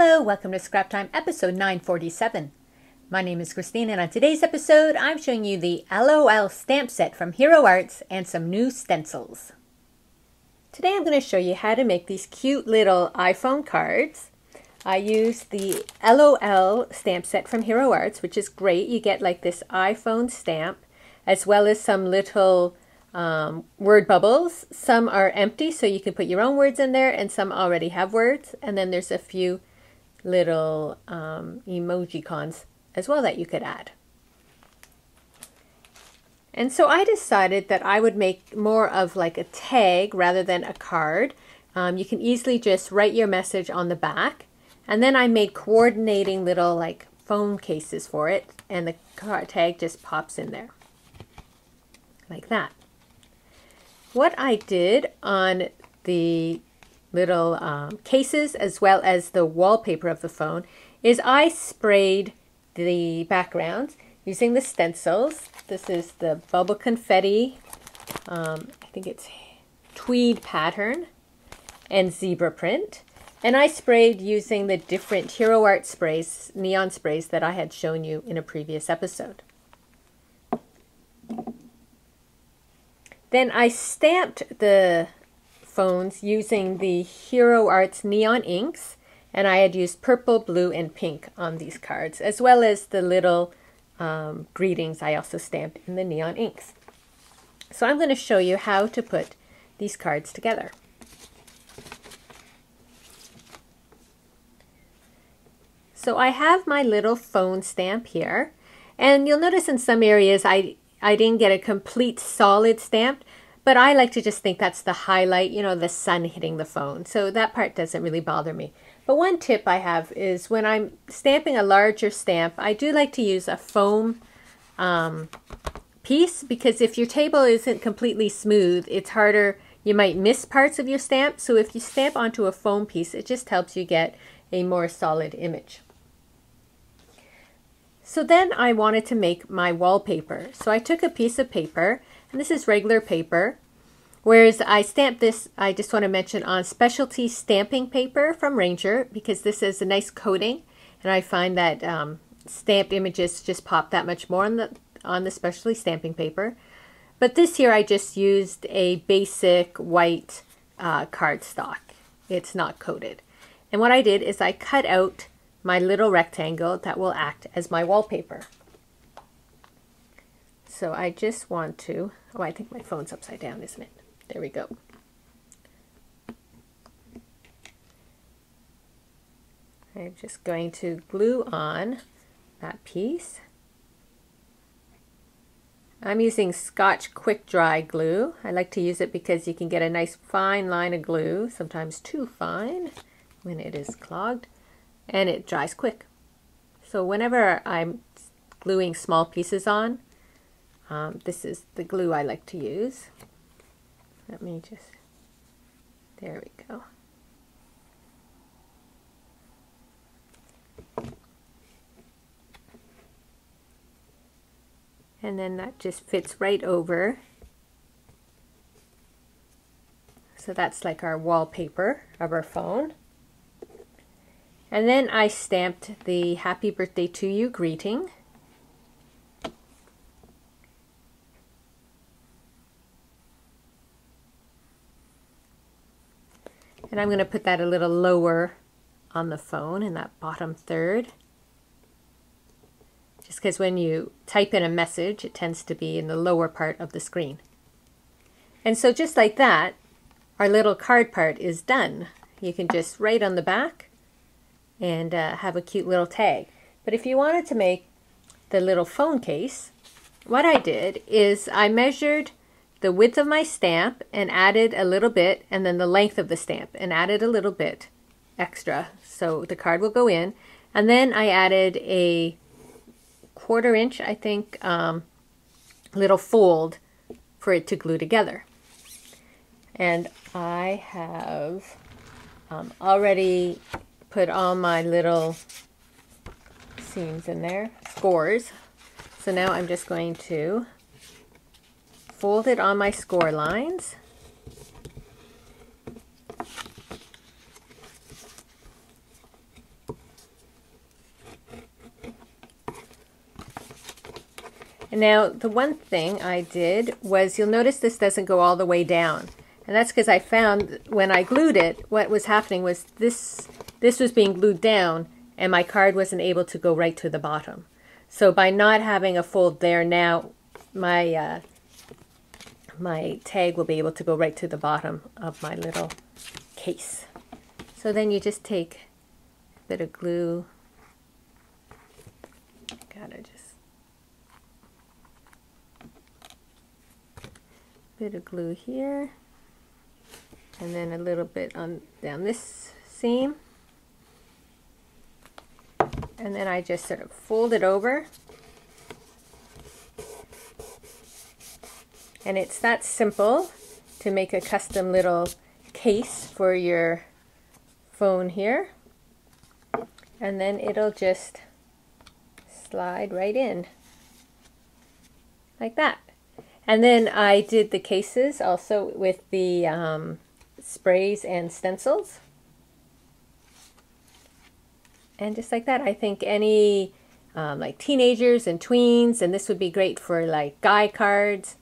Hello, welcome to Scrap Time episode 947. My name is Christine, and on today's episode I'm showing you the LOL stamp set from Hero Arts and some new stencils. Today I'm going to show you how to make these cute little iPhone cards. I used the LOL stamp set from Hero Arts, which is great. You get like this iPhone stamp as well as some little word bubbles. Some are empty, so you can put your own words in there, and some already have words. And then there's a few little emoji cons as well that you could add. And so I decided that I would make more of like a tag rather than a card. You can easily just write your message on the back. And then I made coordinating little like phone cases for it, and the card tag just pops in there like that. What I did on the little cases as well as the wallpaper of the phone is I sprayed the backgrounds using the stencils. This is the bubble confetti, I think it's tweed pattern and zebra print. And I sprayed using the different Hero Arts sprays, neon sprays that I had shown you in a previous episode. Then I stamped the phones using the Hero Arts neon inks, and I had used purple, blue, and pink on these cards, as well as the little greetings I also stamped in the neon inks. So I'm going to show you how to put these cards together. So I have my little phone stamp here, and you'll notice in some areas I didn't get a complete solid stamp, but I like to just think that's the highlight, you know, the sun hitting the phone. So that part doesn't really bother me. But one tip I have is when I'm stamping a larger stamp, I do like to use a foam piece, because if your table isn't completely smooth, it's harder. You might miss parts of your stamp. So if you stamp onto a foam piece, it just helps you get a more solid image. So then I wanted to make my wallpaper. So I took a piece of paper, and this is regular paper, whereas I stamped this, I just want to mention, on specialty stamping paper from Ranger, because this is a nice coating, and I find that stamped images just pop that much more on the specialty stamping paper. But this here I just used a basic white cardstock. It's not coated. And what I did is I cut out my little rectangle that will act as my wallpaper. So I just want to, oh, I think my phone's upside down, isn't it? There we go. I'm just going to glue on that piece. I'm using Scotch Quick Dry glue. I like to use it because you can get a nice fine line of glue, sometimes too fine when it is clogged, and it dries quick. So whenever I'm gluing small pieces on, this is the glue I like to use. Let me just, there we go. And then that just fits right over. So that's like our wallpaper of our phone. And then I stamped the Happy Birthday to You greeting. And I'm going to put that a little lower on the phone in that bottom third. Just because when you type in a message, it tends to be in the lower part of the screen. And so just like that, our little card part is done. You can just write on the back and have a cute little tag. But if you wanted to make the little phone case, what I did is I measured the width of my stamp and added a little bit, and then the length of the stamp and added a little bit extra so the card will go in. And then I added a 1/4 inch, I think, little fold for it to glue together. And I have already put all my little seams in there, scores. So now I'm just going to fold it on my score lines. Now, the one thing I did was, you'll notice this doesn't go all the way down. And that's because I found when I glued it, what was happening was this was being glued down and my card wasn't able to go right to the bottom. So by not having a fold there now, my tag will be able to go right to the bottom of my little case. So then you just take a bit of glue. Gotta just bit of glue here, and then a little bit on down this seam, and then I just sort of fold it over, and it's that simple to make a custom little case for your phone here, and then it'll just slide right in like that. And then I did the cases also with the sprays and stencils. And just like that, I think any like teenagers and tweens, and this would be great for like guy cards,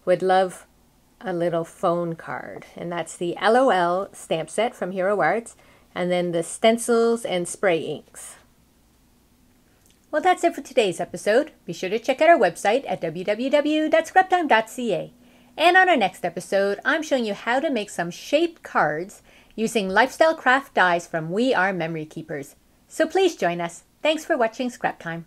would love a little phone card. And that's the LOL stamp set from Hero Arts, and then the stencils and spray inks. Well, that's it for today's episode. Be sure to check out our website at www.scraptime.ca. And on our next episode, I'm showing you how to make some shaped cards using lifestyle craft dies from We Are Memory Keepers. So please join us. Thanks for watching Scrap Time.